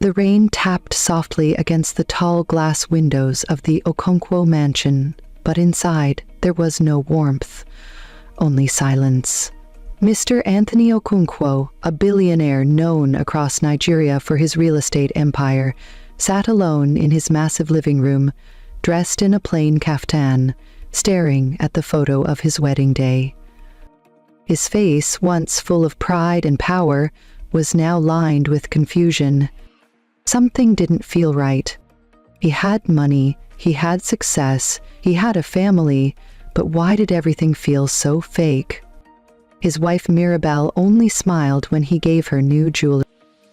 The rain tapped softly against the tall glass windows of the Okonkwo mansion, but inside there was no warmth, only silence. Mr. Anthony Okonkwo, a billionaire known across Nigeria for his real estate empire, sat alone in his massive living room, dressed in a plain kaftan, staring at the photo of his wedding day. His face, once full of pride and power, was now lined with confusion. Something didn't feel right. He had money, he had success, he had a family, but why did everything feel so fake? His wife Mirabelle only smiled when he gave her new jewelry.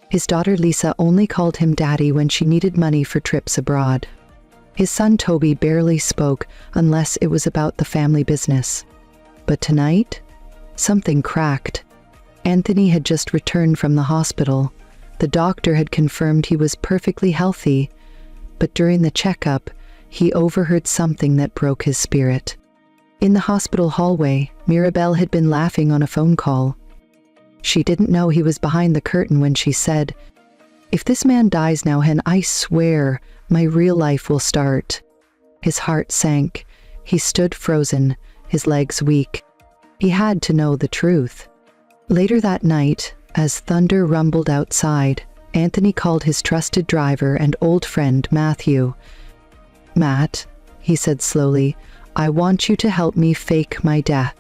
His daughter Lisa only called him daddy when she needed money for trips abroad. His son Toby barely spoke unless it was about the family business. But tonight, something cracked. Anthony had just returned from the hospital. The doctor had confirmed he was perfectly healthy, but during the checkup, he overheard something that broke his spirit. In the hospital hallway, Mirabelle had been laughing on a phone call. She didn't know he was behind the curtain when she said, "If this man dies now, Hen, I swear my real life will start." His heart sank. He stood frozen, his legs weak. He had to know the truth. Later that night, as thunder rumbled outside, Anthony called his trusted driver and old friend Matthew. "Matt," he said slowly, "I want you to help me fake my death."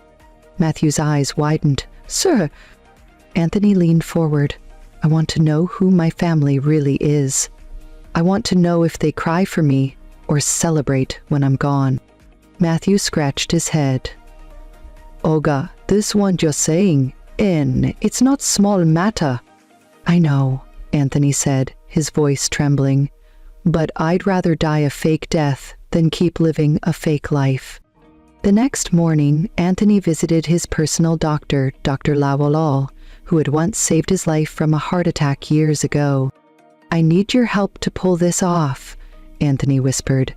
Matthew's eyes widened. "Sir!" Anthony leaned forward. "I want to know who my family really is. I want to know if they cry for me or celebrate when I'm gone." Matthew scratched his head. "Olga, this one you're saying, it's not small matter." "I know," Anthony said, his voice trembling, "but I'd rather die a fake death than keep living a fake life." The next morning, Anthony visited his personal doctor, Dr. Lawalol, who had once saved his life from a heart attack years ago. "I need your help to pull this off," Anthony whispered.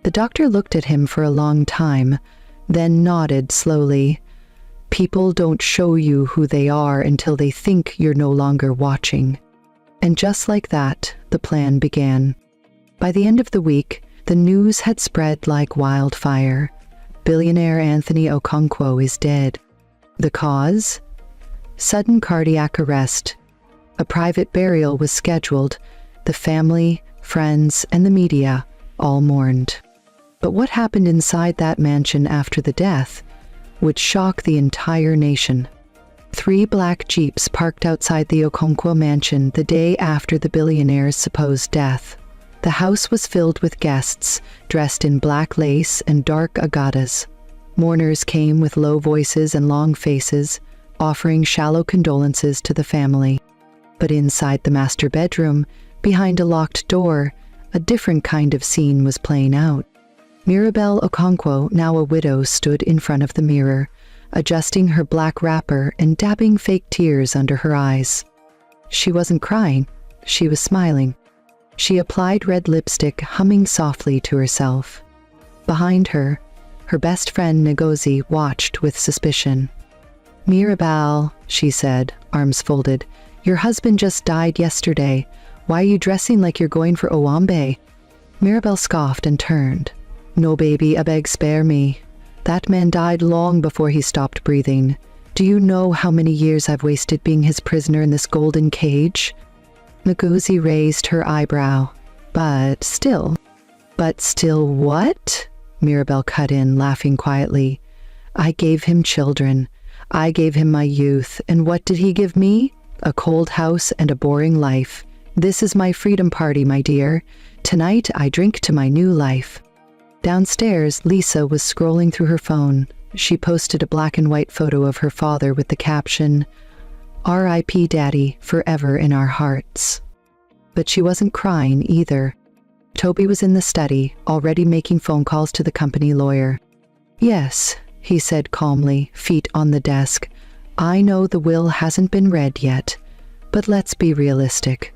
The doctor looked at him for a long time, then nodded slowly. "People don't show you who they are until they think you're no longer watching." And just like that, the plan began. By the end of the week, the news had spread like wildfire. Billionaire Anthony Okonkwo is dead. The cause? Sudden cardiac arrest. A private burial was scheduled. The family, friends, and the media all mourned. But what happened inside that mansion after the death would shock the entire nation. 3 black Jeeps parked outside the Okonkwo mansion the day after the billionaire's supposed death. The house was filled with guests, dressed in black lace and dark agadas. Mourners came with low voices and long faces, offering shallow condolences to the family. But inside the master bedroom, behind a locked door, a different kind of scene was playing out. Mirabelle Okonkwo, now a widow, stood in front of the mirror, adjusting her black wrapper and dabbing fake tears under her eyes. She wasn't crying, she was smiling. She applied red lipstick, humming softly to herself. Behind her, her best friend Ngozi watched with suspicion. "Mirabelle," she said, arms folded, "your husband just died yesterday. Why are you dressing like you're going for Owambe?" Mirabelle scoffed and turned. "No, baby, I beg spare me. That man died long before he stopped breathing. Do you know how many years I've wasted being his prisoner in this golden cage?" Ngozi raised her eyebrow. But still what?" Mirabelle cut in, laughing quietly. "I gave him children. I gave him my youth. And what did he give me? A cold house and a boring life. This is my freedom party, my dear. Tonight I drink to my new life." Downstairs, Lisa was scrolling through her phone. She posted a black and white photo of her father with the caption, "R.I.P. Daddy, forever in our hearts." But she wasn't crying either. Toby was in the study, already making phone calls to the company lawyer. "Yes," he said calmly, feet on the desk. "I know the will hasn't been read yet, but let's be realistic.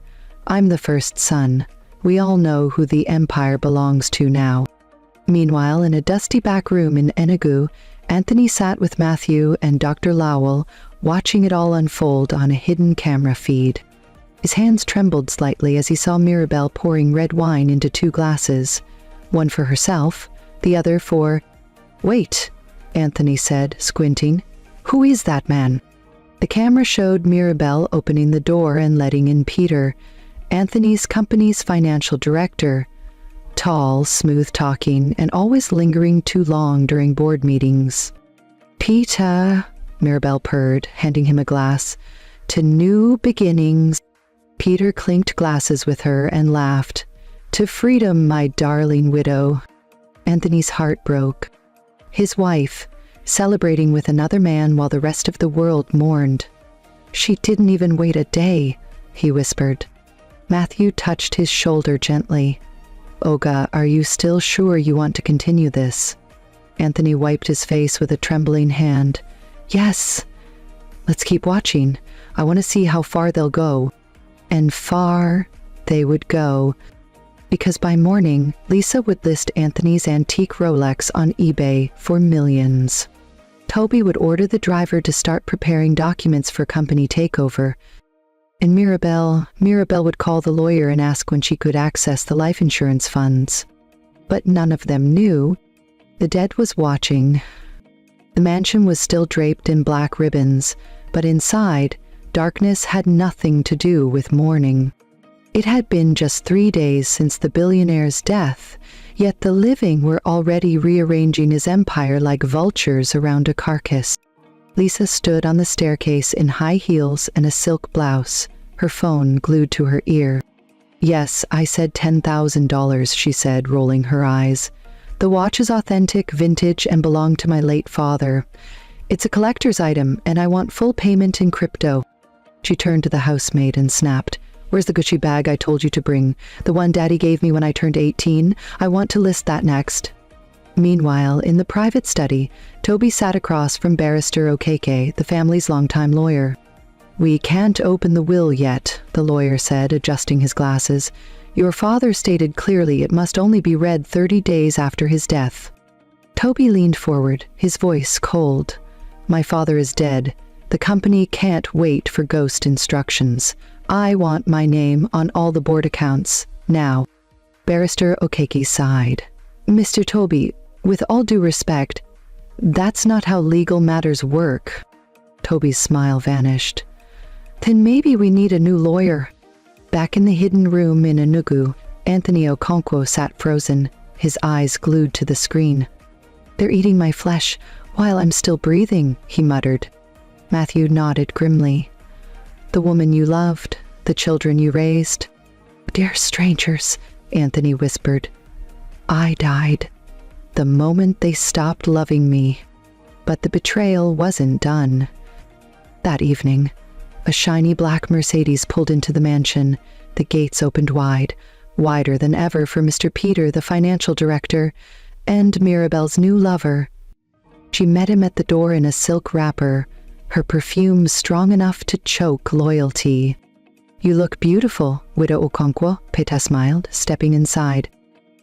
I'm the first son. We all know who the empire belongs to now." Meanwhile, in a dusty back room in Enugu, Anthony sat with Matthew and Dr. Lowell, watching it all unfold on a hidden camera feed. His hands trembled slightly as he saw Mirabelle pouring red wine into 2 glasses, one for herself, the other for— "Wait," Anthony said, squinting. "Who is that man?" The camera showed Mirabelle opening the door and letting in Peter, Anthony's company's financial director. Tall, smooth-talking, and always lingering too long during board meetings. "Peter," Mirabelle purred, handing him a glass. "To new beginnings." Peter clinked glasses with her and laughed. "To freedom, my darling widow." Anthony's heart broke. His wife, celebrating with another man while the rest of the world mourned. "She didn't even wait a day," he whispered. Matthew touched his shoulder gently. "Olga, are you still sure you want to continue this?" Anthony wiped his face with a trembling hand. "Yes. Let's keep watching. I want to see how far they'll go." And far they would go, because by morning, Lisa would list Anthony's antique Rolex on eBay for millions. Toby would order the driver to start preparing documents for company takeover, and Mirabelle would call the lawyer and ask when she could access the life insurance funds. But none of them knew. The dead was watching. The mansion was still draped in black ribbons, but inside, darkness had nothing to do with mourning. It had been just 3 days since the billionaire's death, yet the living were already rearranging his empire like vultures around a carcass. Lisa stood on the staircase in high heels and a silk blouse, her phone glued to her ear. "Yes, I said $10,000, she said, rolling her eyes. "The watch is authentic, vintage, and belonged to my late father. It's a collector's item, and I want full payment in crypto." She turned to the housemaid and snapped, "Where's the Gucci bag I told you to bring? The one Daddy gave me when I turned 18? I want to list that next." Meanwhile, in the private study, Toby sat across from Barrister Okeke, the family's longtime lawyer. "We can't open the will yet," the lawyer said, adjusting his glasses. "Your father stated clearly it must only be read 30 days after his death." Toby leaned forward, his voice cold. "My father is dead. The company can't wait for ghost instructions. I want my name on all the board accounts, now." Barrister Okeke sighed. "Mr. Toby, with all due respect, that's not how legal matters work." Toby's smile vanished. "Then maybe we need a new lawyer." Back in the hidden room in Enugu, Anthony Okonkwo sat frozen, his eyes glued to the screen. "They're eating my flesh while I'm still breathing," he muttered. Matthew nodded grimly. "The woman you loved, the children you raised." "Dear strangers," Anthony whispered. "I died the moment they stopped loving me." But the betrayal wasn't done. That evening, a shiny black Mercedes pulled into the mansion. The gates opened wide, wider than ever for Mr. Peter, the financial director, and Mirabelle's new lover. She met him at the door in a silk wrapper, her perfume strong enough to choke loyalty. "You look beautiful, Widow Okonkwo," Peta smiled, stepping inside.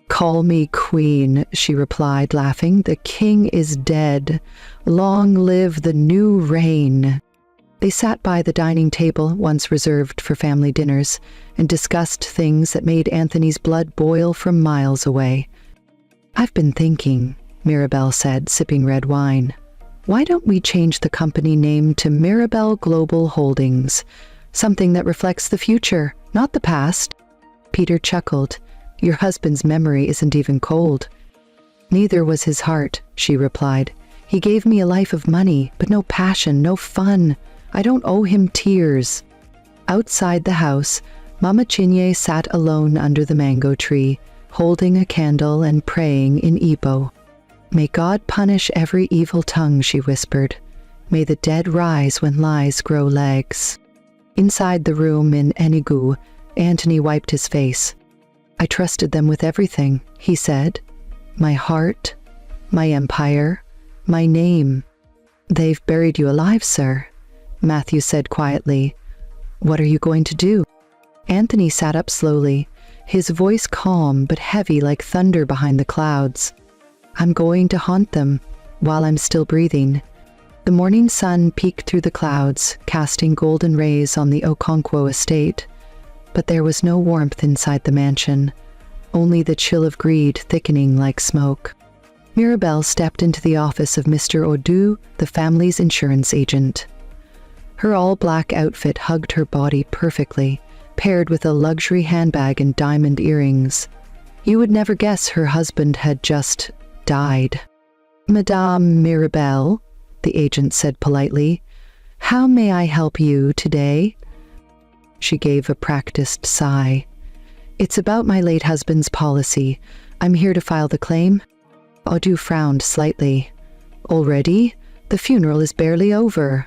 "Call me queen," she replied, laughing. "The king is dead. Long live the new reign." They sat by the dining table, once reserved for family dinners, and discussed things that made Anthony's blood boil from miles away. "I've been thinking," Mirabelle said, sipping red wine. "Why don't we change the company name to Mirabelle Global Holdings? Something that reflects the future, not the past." Peter chuckled. "Your husband's memory isn't even cold." "Neither was his heart," she replied. "He gave me a life of money, but no passion, no fun. I don't owe him tears." Outside the house, Mama Chinye sat alone under the mango tree, holding a candle and praying in Igbo. "May God punish every evil tongue," she whispered. "May the dead rise when lies grow legs." Inside the room in Enugu, Anthony wiped his face. "I trusted them with everything," he said. "My heart, my empire, my name." "They've buried you alive, sir," Matthew said quietly. "What are you going to do?" Anthony sat up slowly, his voice calm but heavy like thunder behind the clouds. "I'm going to haunt them while I'm still breathing." The morning sun peeked through the clouds, casting golden rays on the Okonkwo estate. But there was no warmth inside the mansion, only the chill of greed thickening like smoke. Mirabelle stepped into the office of Mr. Audu, the family's insurance agent. Her all-black outfit hugged her body perfectly, paired with a luxury handbag and diamond earrings. You would never guess her husband had just died. "Madame Mirabelle," the agent said politely, "how may I help you today?" She gave a practiced sigh. "It's about my late husband's policy. I'm here to file the claim." Audu frowned slightly. "Already? The funeral is barely over."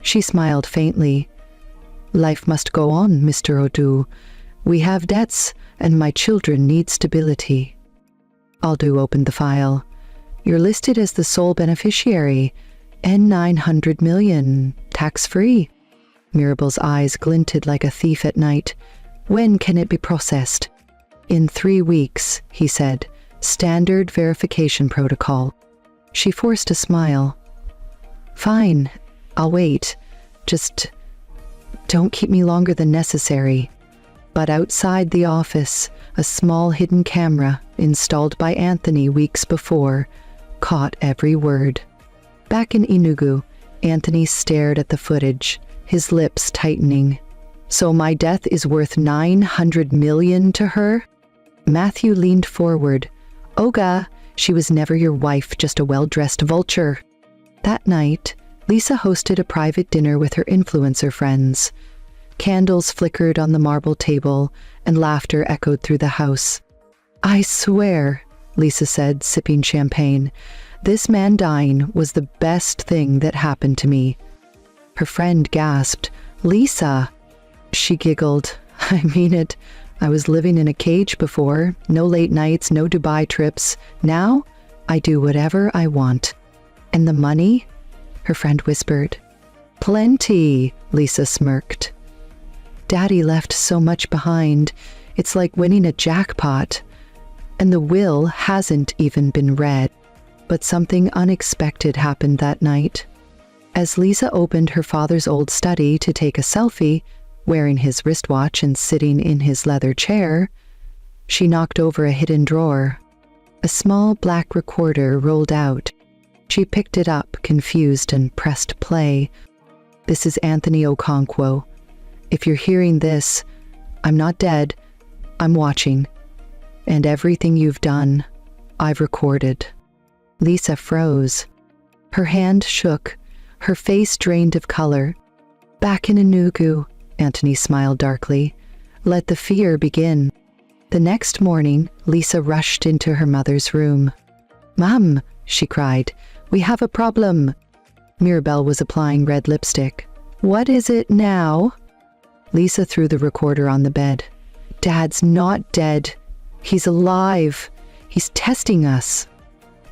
She smiled faintly. "Life must go on, Mr. Audu. We have debts, and my children need stability." Audu opened the file. "You're listed as the sole beneficiary. N$900 million, tax-free." Mirabelle's eyes glinted like a thief at night. "When can it be processed?" "In 3 weeks," he said. "Standard verification protocol." She forced a smile. "Fine, I'll wait. Just don't keep me longer than necessary." But outside the office, a small hidden camera, installed by Anthony weeks before, caught every word. Back in Enugu, Anthony stared at the footage, his lips tightening. "So my death is worth 900 million to her?" Matthew leaned forward. "Oga, she was never your wife, just a well-dressed vulture." That night, Lisa hosted a private dinner with her influencer friends. Candles flickered on the marble table, and laughter echoed through the house. "I swear," Lisa said, sipping champagne, "this man dying was the best thing that happened to me." Her friend gasped. "Lisa!" She giggled. "I mean it. I was living in a cage before, no late nights, no Dubai trips. Now, I do whatever I want." "And the money?" her friend whispered. "Plenty," Lisa smirked. "Daddy left so much behind. It's like winning a jackpot. And the will hasn't even been read." But something unexpected happened that night. As Lisa opened her father's old study to take a selfie, wearing his wristwatch and sitting in his leather chair, she knocked over a hidden drawer. A small black recorder rolled out. She picked it up, confused, and pressed play. "This is Anthony Okonkwo. If you're hearing this, I'm not dead. I'm watching. And everything you've done, I've recorded." Lisa froze. Her hand shook, her face drained of color. "Back in Enugu," Anthony smiled darkly. "Let the fear begin." The next morning, Lisa rushed into her mother's room. "Mom," she cried, "we have a problem." Mirabelle was applying red lipstick. "What is it now?" Lisa threw the recorder on the bed. "Dad's not dead. He's alive. He's testing us."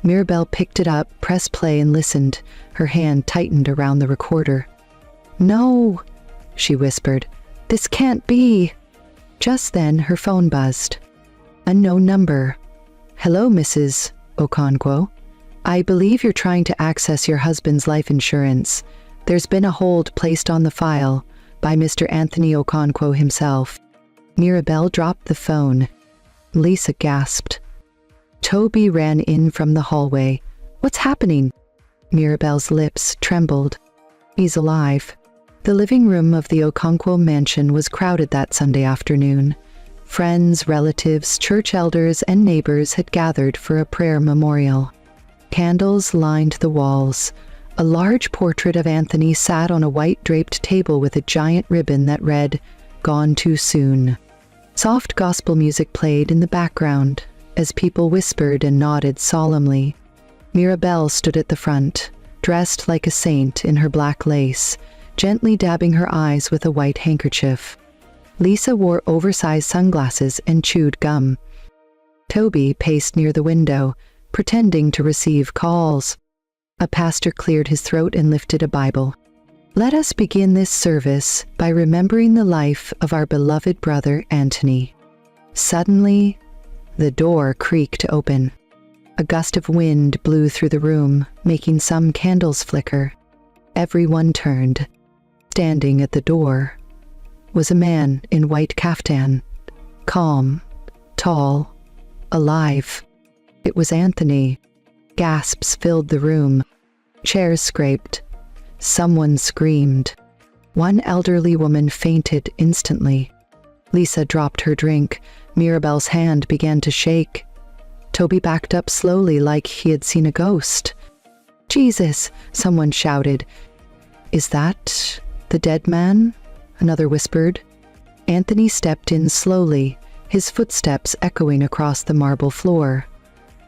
Mirabelle picked it up, pressed play, and listened. Her hand tightened around the recorder. "No," she whispered. "This can't be." Just then, her phone buzzed. Unknown number. "Hello, Mrs. Okonkwo. I believe you're trying to access your husband's life insurance. There's been a hold placed on the file by Mr. Anthony Okonkwo himself." Mirabelle dropped the phone. Lisa gasped. Toby ran in from the hallway. "What's happening?" Mirabelle's lips trembled. "He's alive." The living room of the Okonkwo mansion was crowded that Sunday afternoon. Friends, relatives, church elders, and neighbors had gathered for a prayer memorial. Candles lined the walls. A large portrait of Anthony sat on a white draped table with a giant ribbon that read, "Gone too soon." Soft gospel music played in the background as people whispered and nodded solemnly. Mirabelle stood at the front, dressed like a saint in her black lace, gently dabbing her eyes with a white handkerchief. Lisa wore oversized sunglasses and chewed gum. Toby paced near the window, pretending to receive calls. A pastor cleared his throat and lifted a Bible. "Let us begin this service by remembering the life of our beloved brother Anthony." Suddenly, the door creaked open. A gust of wind blew through the room, making some candles flicker. Everyone turned. Standing at the door was a man in white kaftan. Calm, tall, alive. It was Anthony. Gasps filled the room. Chairs scraped. Someone screamed. One elderly woman fainted instantly. Lisa dropped her drink. Mirabel's hand began to shake. Toby backed up slowly like he had seen a ghost. "Jesus!" someone shouted. "Is that the dead man?" another whispered. Anthony stepped in slowly, his footsteps echoing across the marble floor.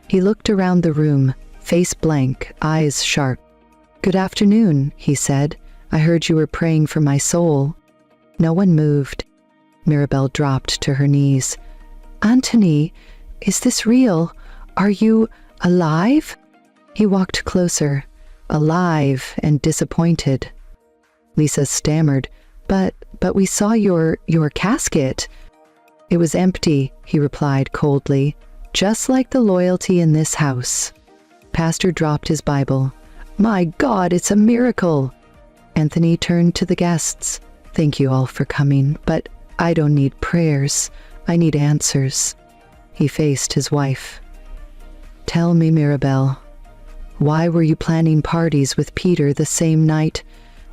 He looked around the room, face blank, eyes sharp. "Good afternoon," he said. "I heard you were praying for my soul." No one moved. Mirabel dropped to her knees. "Anthony, is this real? Are you alive?" He walked closer, alive and disappointed. Lisa stammered, But we saw your casket." "It was empty," he replied coldly, "just like the loyalty in this house." Pastor dropped his Bible. "My God, it's a miracle!" Anthony turned to the guests. "Thank you all for coming, but I don't need prayers. I need answers." He faced his wife. "Tell me, Mirabel, why were you planning parties with Peter the same night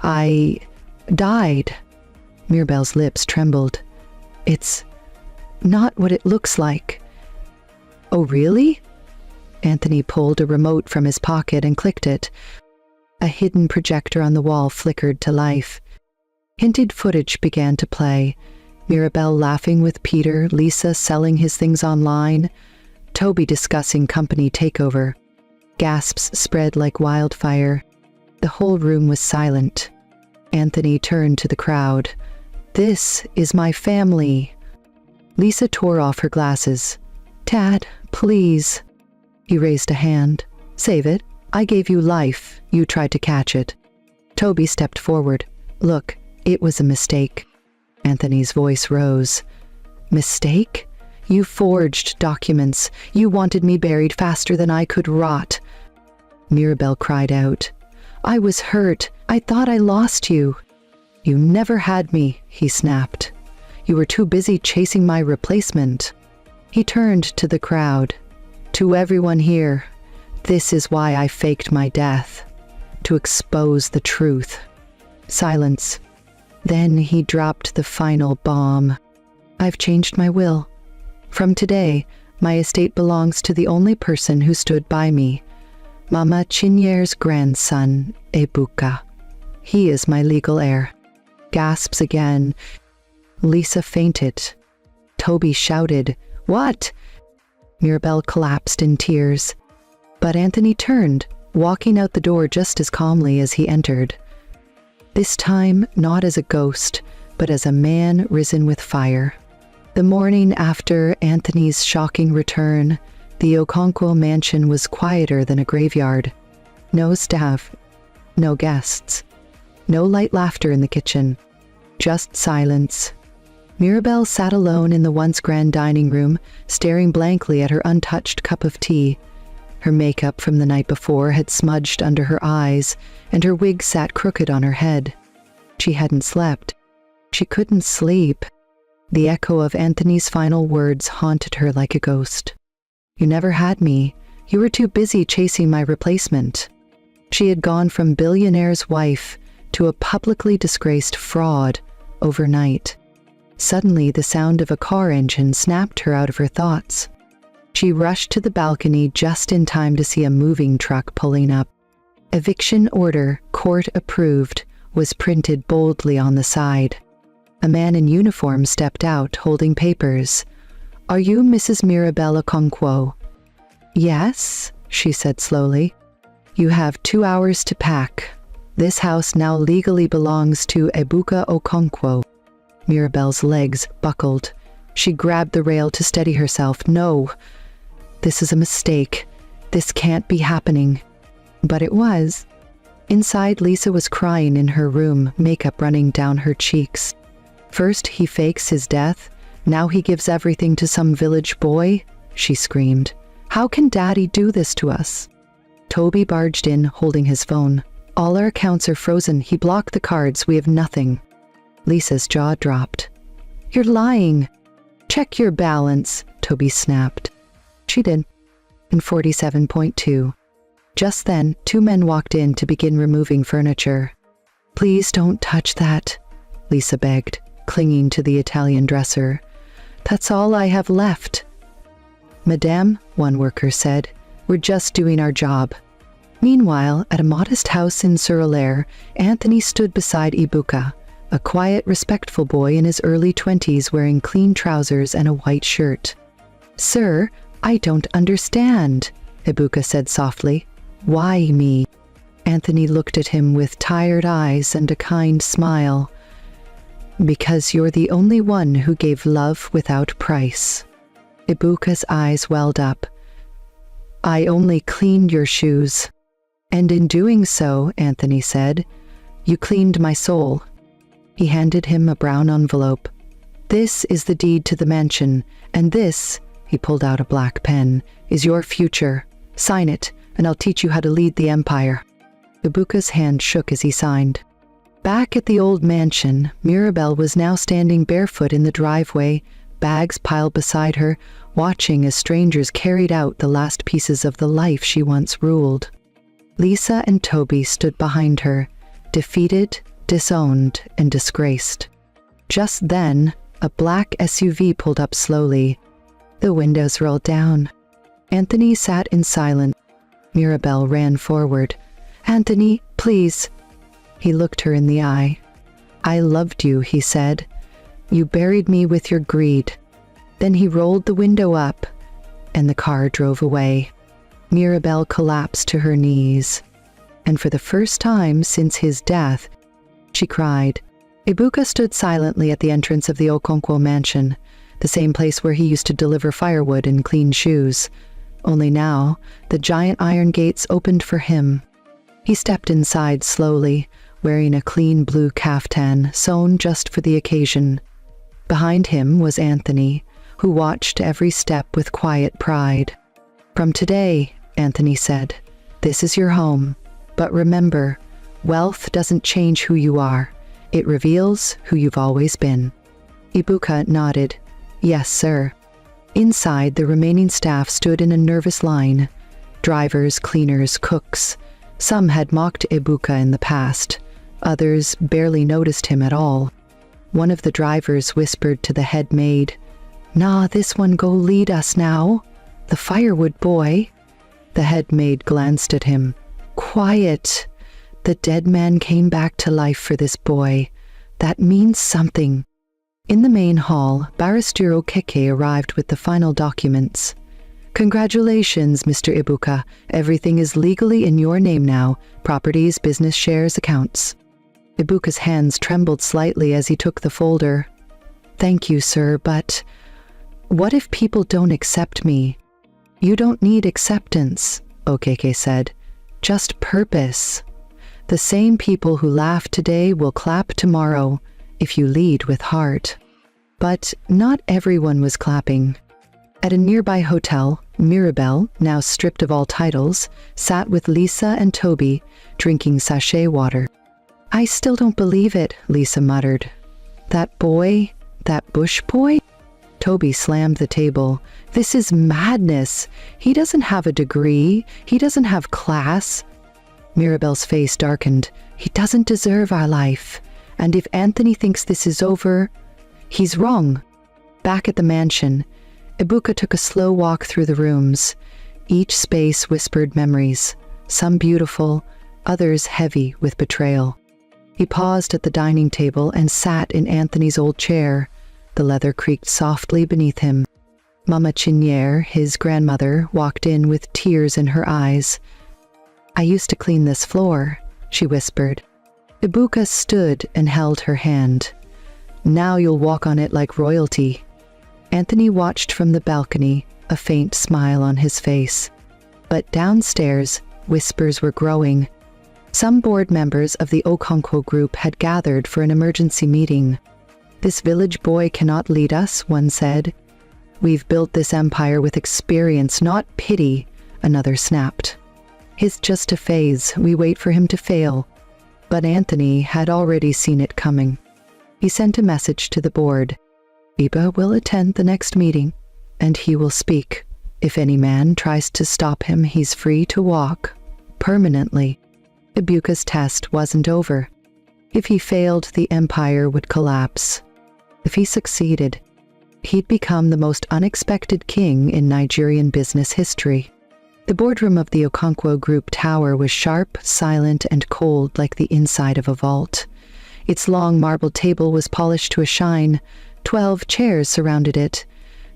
I died?" Mirabel's lips trembled. "It's not what it looks like." "Oh, really?" Anthony pulled a remote from his pocket and clicked it. A hidden projector on the wall flickered to life. Hinted footage began to play. Mirabel laughing with Peter, Lisa selling his things online, Toby discussing company takeover. Gasps spread like wildfire. The whole room was silent. Anthony turned to the crowd. "This is my family." Lisa tore off her glasses. "Dad, please." He raised a hand. "Save it. I gave you life. You tried to catch it." Toby stepped forward. "Look, it was a mistake." Anthony's voice rose. "Mistake? You forged documents. You wanted me buried faster than I could rot." Mirabel cried out. "I was hurt. I thought I lost you." "You never had me," he snapped. "You were too busy chasing my replacement." He turned to the crowd. "To everyone here, this is why I faked my death. To expose the truth." Silence. Then he dropped the final bomb. "I've changed my will. From today, my estate belongs to the only person who stood by me, Mama Chinyer's grandson, Ebuka. He is my legal heir." Gasps again. Lisa fainted. Toby shouted, "What?" Mirabel collapsed in tears. But Anthony turned, walking out the door just as calmly as he entered. This time, not as a ghost, but as a man risen with fire. The morning after Anthony's shocking return, the Okonkwo mansion was quieter than a graveyard. No staff, no guests, no light laughter in the kitchen, just silence. Mirabel sat alone in the once grand dining room, staring blankly at her untouched cup of tea. Her makeup from the night before had smudged under her eyes, and her wig sat crooked on her head. She hadn't slept. She couldn't sleep. The echo of Anthony's final words haunted her like a ghost. "You never had me. You were too busy chasing my replacement." She had gone from Billionaire's wife to a publicly disgraced fraud overnight. Suddenly, the sound of a car engine snapped her out of her thoughts. She rushed to the balcony just in time to see a moving truck pulling up. "Eviction order, court approved," was printed boldly on the side. A man in uniform stepped out, holding papers. "Are you Mrs. Mirabel Okonkwo?" "Yes," she said slowly. "You have 2 hours to pack. This house now legally belongs to Ebuka Okonkwo." Mirabel's legs buckled. She grabbed the rail to steady herself. "No, this is a mistake. This can't be happening." But it was. Inside, Lisa was crying in her room, makeup running down her cheeks. "First he fakes his death, now he gives everything to some village boy?" she screamed. "How can Daddy do this to us?" Toby barged in, holding his phone. "All our accounts are frozen. He blocked the cards. We have nothing." Lisa's jaw dropped. "You're lying. Check your balance," Toby snapped. She did. In 47.2. Just then, 2 men walked in to begin removing furniture. "Please don't touch that," Lisa begged, clinging to the Italian dresser. "That's all I have left." "Madame," one worker said, "we're just doing our job." Meanwhile, at a modest house in Sur-Alaire, Anthony stood beside Ibuka, a quiet, respectful boy in his early 20s wearing clean trousers and a white shirt. "Sir, I don't understand," Ibuka said softly. "Why me?" Anthony looked at him with tired eyes and a kind smile. "Because you're the only one who gave love without price." Ibuka's eyes welled up. "I only cleaned your shoes." "And in doing so," Anthony said, "you cleaned my soul." He handed him a brown envelope. "This is the deed to the mansion, and this," he pulled out a black pen, "is your future. Sign it, and I'll teach you how to lead the empire." Ibuka's hand shook as he signed. Back at the old mansion, Mirabelle was now standing barefoot in the driveway, bags piled beside her, watching as strangers carried out the last pieces of the life she once ruled. Lisa and Toby stood behind her, defeated, disowned, and disgraced. Just then, a black SUV pulled up slowly. The windows rolled down. Anthony sat in silence. Mirabelle ran forward. "Anthony, please." He looked her in the eye. "I loved you," he said. "You buried me with your greed." Then he rolled the window up, and the car drove away. Mirabelle collapsed to her knees, and for the first time since his death, she cried. Ibuka stood silently at the entrance of the Okonkwo mansion, the same place where he used to deliver firewood and clean shoes. Only now, the giant iron gates opened for him. He stepped inside slowly, wearing a clean blue caftan sewn just for the occasion. Behind him was Anthony, who watched every step with quiet pride. "From today," Anthony said, "this is your home. But remember, wealth doesn't change who you are. It reveals who you've always been." Ibuka nodded. "Yes, sir." Inside, the remaining staff stood in a nervous line. Drivers, cleaners, cooks. Some had mocked Ibuka in the past. Others barely noticed him at all. One of the drivers whispered to the head maid, "Nah, this one go lead us now. The firewood boy." The head maid glanced at him. "Quiet. The dead man came back to life for this boy. That means something." In the main hall, Barrister Okeke arrived with the final documents. "Congratulations, Mr. Ibuka. Everything is legally in your name now. Properties, business shares, accounts." Ibuka's hands trembled slightly as he took the folder. "Thank you, sir, but what if people don't accept me?" "You don't need acceptance," Okeke said. "Just purpose. The same people who laugh today will clap tomorrow, if you lead with heart." But not everyone was clapping. At a nearby hotel, Mirabelle, now stripped of all titles, sat with Lisa and Toby, drinking sachet water. "I still don't believe it," Lisa muttered. "That boy? That Bush boy?" Toby slammed the table. "This is madness. He doesn't have a degree. He doesn't have class." Mirabelle's face darkened. "He doesn't deserve our life. And if Anthony thinks this is over, he's wrong." Back at the mansion, Ibuka took a slow walk through the rooms. Each space whispered memories, some beautiful, others heavy with betrayal. He paused at the dining table and sat in Anthony's old chair. The leather creaked softly beneath him. Mama Chinière, his grandmother, walked in with tears in her eyes. "I used to clean this floor," she whispered. Ibuka stood and held her hand. "Now you'll walk on it like royalty." Anthony watched from the balcony, a faint smile on his face. But downstairs, whispers were growing. Some board members of the Okonkwo group had gathered for an emergency meeting. "This village boy cannot lead us," one said. "We've built this empire with experience, not pity," another snapped. "He's just a phase. We wait for him to fail." But Anthony had already seen it coming. He sent a message to the board. Iba will attend the next meeting, and he will speak. If any man tries to stop him, he's free to walk. Permanently. Ibuka's test wasn't over. If he failed, the empire would collapse. If he succeeded, he'd become the most unexpected king in Nigerian business history. The boardroom of the Okonkwo Group Tower was sharp, silent, and cold like the inside of a vault. Its long marble table was polished to a shine. 12 chairs surrounded it.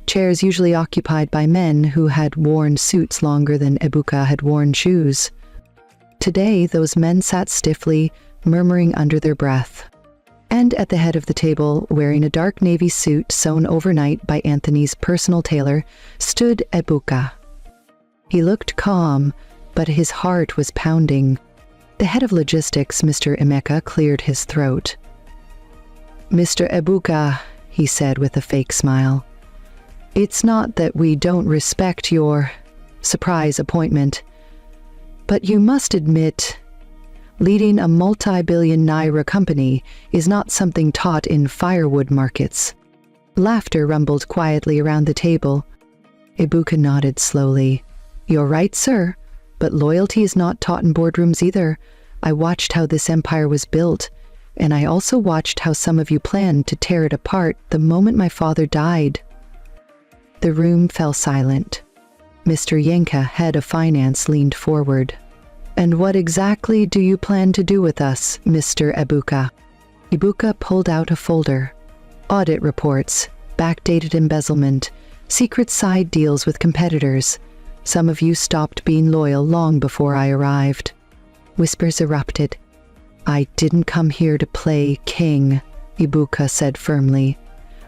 Chairs usually occupied by men who had worn suits longer than Ebuka had worn shoes. Today, those men sat stiffly, murmuring under their breath. And at the head of the table, wearing a dark navy suit sewn overnight by Anthony's personal tailor, stood Ebuka. He looked calm, but his heart was pounding. The head of logistics, Mr. Emeka, cleared his throat. "Mr. Ebuka," he said with a fake smile, "it's not that we don't respect your surprise appointment, but you must admit, leading a multi-billion naira company is not something taught in firewood markets." Laughter rumbled quietly around the table. Ebuka nodded slowly. "You're right, sir, but loyalty is not taught in boardrooms either. I watched how this empire was built, and I also watched how some of you planned to tear it apart the moment my father died." The room fell silent. Mr. Yenka, head of finance, leaned forward. "And what exactly do you plan to do with us, Mr. Ebuka?" Ebuka pulled out a folder. Audit reports, backdated embezzlement, secret side deals with competitors. Some of you stopped being loyal long before I arrived. Whispers erupted. "I didn't come here to play king," Ebuka said firmly.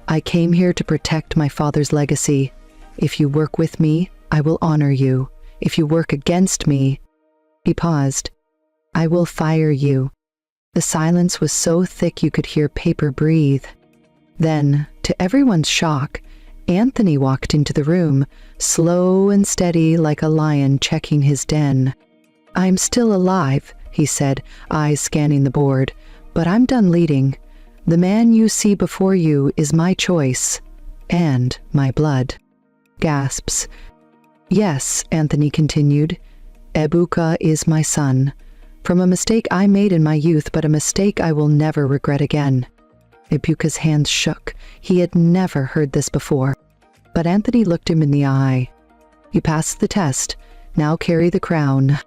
"I came here to protect my father's legacy. If you work with me, I will honor you. If you work against me—" He paused. "I will fire you." The silence was so thick you could hear paper breathe. Then, to everyone's shock, Anthony walked into the room, slow and steady like a lion checking his den. "I'm still alive," he said, eyes scanning the board, "but I'm done leading. The man you see before you is my choice, and my blood." Gasps. "Yes," Anthony continued, "Ebuka is my son. From a mistake I made in my youth, but a mistake I will never regret again." Ebuka's hands shook. He had never heard this before. But Anthony looked him in the eye. "You passed the test. Now carry the crown."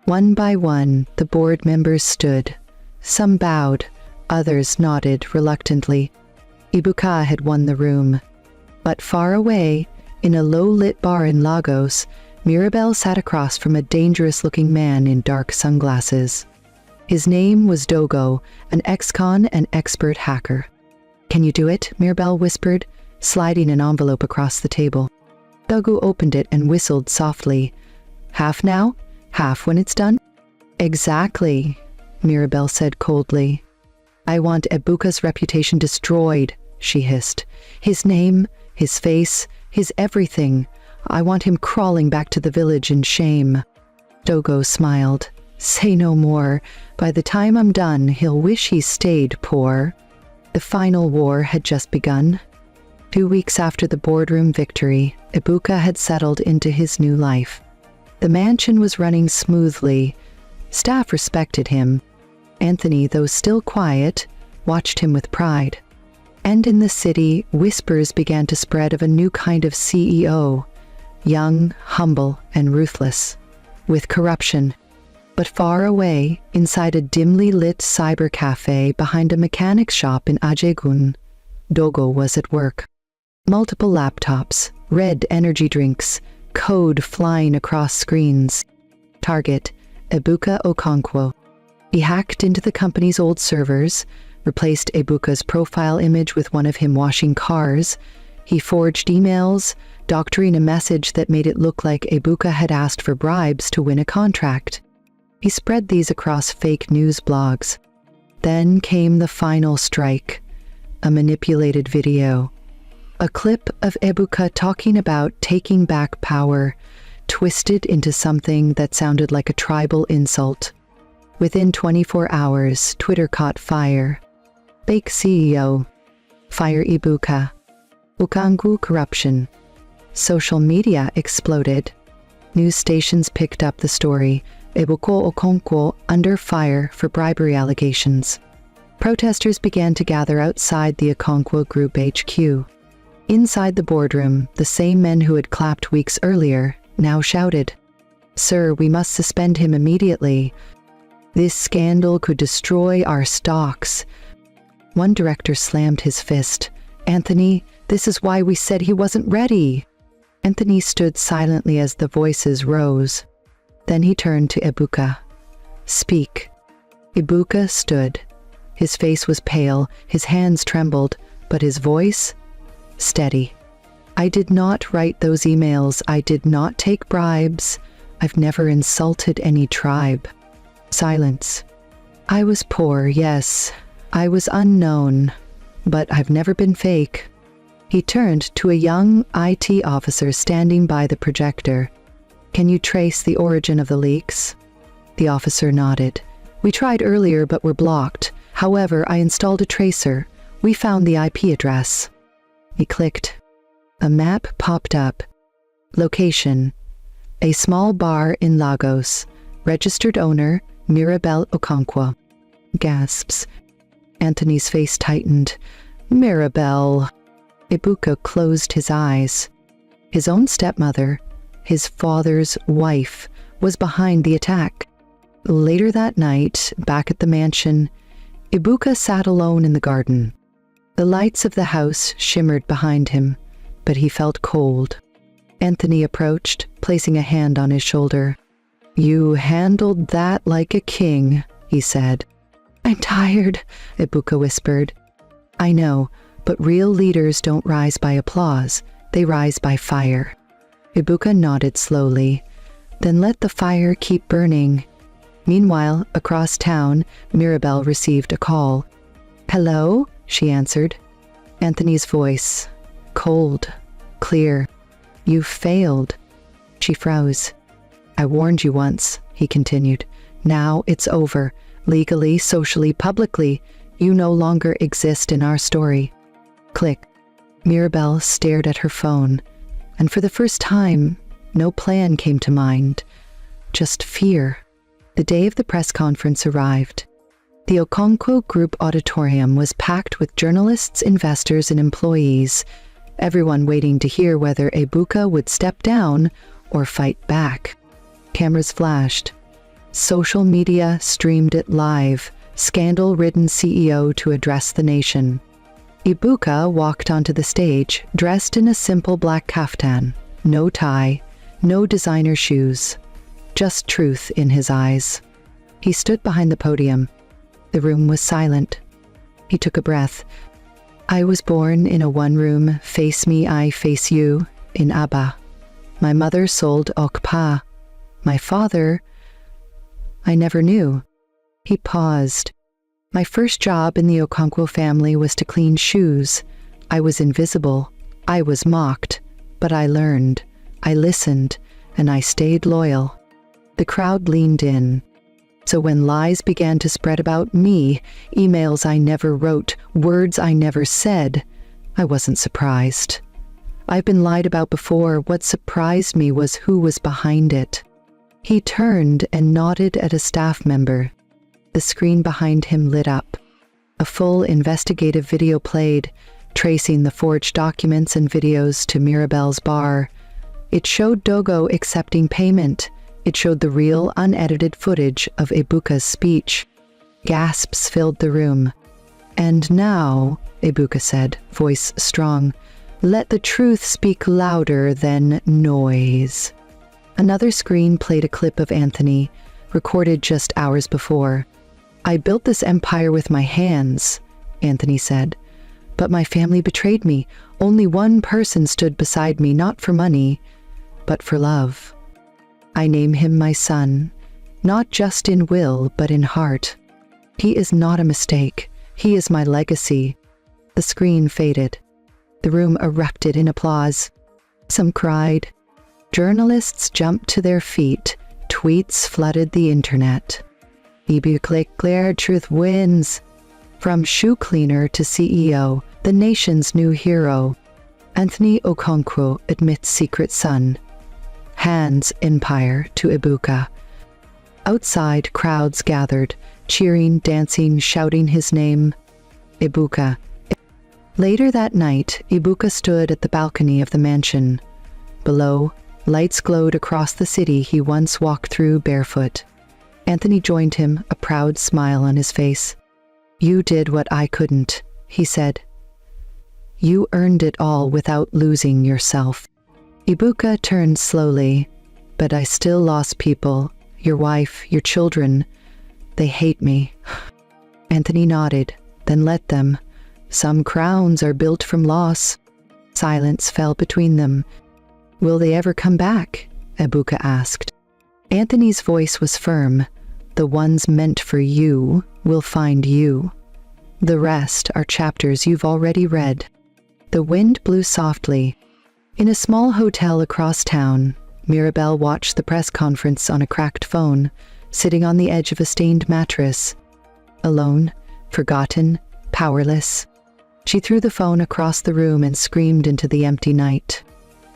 One by one, the board members stood. Some bowed, others nodded reluctantly. Ebuka had won the room. But far away, in a low-lit bar in Lagos, Mirabel sat across from a dangerous-looking man in dark sunglasses. His name was Dogo, an ex-con and expert hacker. "Can you do it?" Mirabel whispered, sliding an envelope across the table. Dogo opened it and whistled softly. "Half now? Half when it's done?" "Exactly," Mirabel said coldly. "I want Ebuka's reputation destroyed," she hissed. "His name, his face, his everything. I want him crawling back to the village in shame." Dogo smiled. "Say no more. By the time I'm done, he'll wish he stayed poor." The final war had just begun. 2 weeks after the boardroom victory, Ebuka had settled into his new life. The mansion was running smoothly. Staff respected him. Anthony, though still quiet, watched him with pride. And in the city, whispers began to spread of a new kind of CEO, young, humble, and ruthless, with corruption. But far away, inside a dimly lit cyber cafe behind a mechanics shop in Ajegun, Dogo was at work. Multiple laptops, red energy drinks, code flying across screens. Target, Ebuka Okonkwo. He hacked into the company's old servers, replaced Ebuka's profile image with one of him washing cars. He forged emails, doctoring a message that made it look like Ebuka had asked for bribes to win a contract. He spread these across fake news blogs. Then came the final strike, a manipulated video. A clip of Ebuka talking about taking back power, twisted into something that sounded like a tribal insult. Within 24 hours, Twitter caught fire. Fake CEO. Fire Ibuka. Ukangu corruption. Social media exploded. News stations picked up the story. Ebuka Okonkwo under fire for bribery allegations. Protesters began to gather outside the Okonkwo Group HQ. Inside the boardroom, the same men who had clapped weeks earlier now shouted, "Sir, we must suspend him immediately. This scandal could destroy our stocks." One director slammed his fist. "Anthony, this is why we said he wasn't ready." Anthony stood silently as the voices rose. Then he turned to Ibuka. "Speak." Ibuka stood. His face was pale, his hands trembled, but his voice? Steady. "I did not write those emails. I did not take bribes. I've never insulted any tribe." Silence. "I was poor, yes. I was unknown. But I've never been fake." He turned to a young IT officer standing by the projector. "Can you trace the origin of the leaks?" The officer nodded. "We tried earlier but were blocked. However, I installed a tracer. We found the IP address." He clicked. A map popped up. Location: a small bar in Lagos. Registered owner, Mirabel Okonkwo. Gasps. Anthony's face tightened. Mirabel. Ibuka closed his eyes. His own stepmother, his father's wife, was behind the attack. Later that night, back at the mansion, Ibuka sat alone in the garden. The lights of the house shimmered behind him, but he felt cold. Anthony approached, placing a hand on his shoulder. "You handled that like a king," he said. "I'm tired," Ibuka whispered. "I know, but real leaders don't rise by applause, they rise by fire." Ibuka nodded slowly. "Then let the fire keep burning." Meanwhile, across town, Mirabel received a call. "Hello?" she answered. Anthony's voice, cold, clear. "You failed." She froze. "I warned you once," he continued. "Now it's over. Legally, socially, publicly, you no longer exist in our story." Click. Mirabel stared at her phone, and for the first time, no plan came to mind, just fear. The day of the press conference arrived. The Okonkwo Group auditorium was packed with journalists, investors, and employees, everyone waiting to hear whether Ibuka would step down or fight back. Cameras flashed. Social media streamed it live, scandal-ridden CEO to address the nation. Ibuka walked onto the stage, dressed in a simple black kaftan, no tie, no designer shoes, just truth in his eyes. He stood behind the podium. The room was silent. He took a breath. "I was born in a one-room, face me, I face you, in Aba. My mother sold okpa. My father, I never knew." He paused. "My first job in the Okonkwo family was to clean shoes. I was invisible. I was mocked. But I learned. I listened. And I stayed loyal." The crowd leaned in. "So when lies began to spread about me, emails I never wrote, words I never said, I wasn't surprised. I've been lied about before. What surprised me was who was behind it." He turned and nodded at a staff member. The screen behind him lit up. A full investigative video played, tracing the forged documents and videos to Mirabel's bar. It showed Dogo accepting payment. It showed the real, unedited footage of Ibuka's speech. Gasps filled the room. "And now," Ibuka said, voice strong, "let the truth speak louder than noise." Another screen played a clip of Anthony, recorded just hours before. "I built this empire with my hands," Anthony said. "But my family betrayed me. Only one person stood beside me, not for money, but for love. I name him my son, not just in will, but in heart. He is not a mistake. He is my legacy." The screen faded. The room erupted in applause. Some cried. Journalists jumped to their feet. Tweets flooded the internet. "Ibuka clear, truth wins." From shoe cleaner to CEO, the nation's new hero, Anthony Okonkwo admits secret son. Hands empire to Ibuka. Outside, crowds gathered, cheering, dancing, shouting his name. Ibuka. Later that night, Ibuka stood at the balcony of the mansion. Below, lights glowed across the city he once walked through barefoot. Anthony joined him, a proud smile on his face. "You did what I couldn't," he said. "You earned it all without losing yourself." Ibuka turned slowly. "But I still lost people. Your wife, your children. They hate me." Anthony nodded. "Then let them. Some crowns are built from loss." Silence fell between them. "Will they ever come back?" Ibuka asked. Anthony's voice was firm. "The ones meant for you will find you. The rest are chapters you've already read." The wind blew softly. In a small hotel across town, Mirabelle watched the press conference on a cracked phone, sitting on the edge of a stained mattress. Alone, forgotten, powerless. She threw the phone across the room and screamed into the empty night.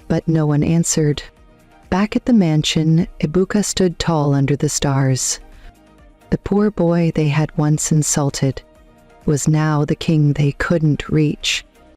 But no one answered. Back at the mansion, Ibuka stood tall under the stars. The poor boy they had once insulted was now the king they couldn't reach.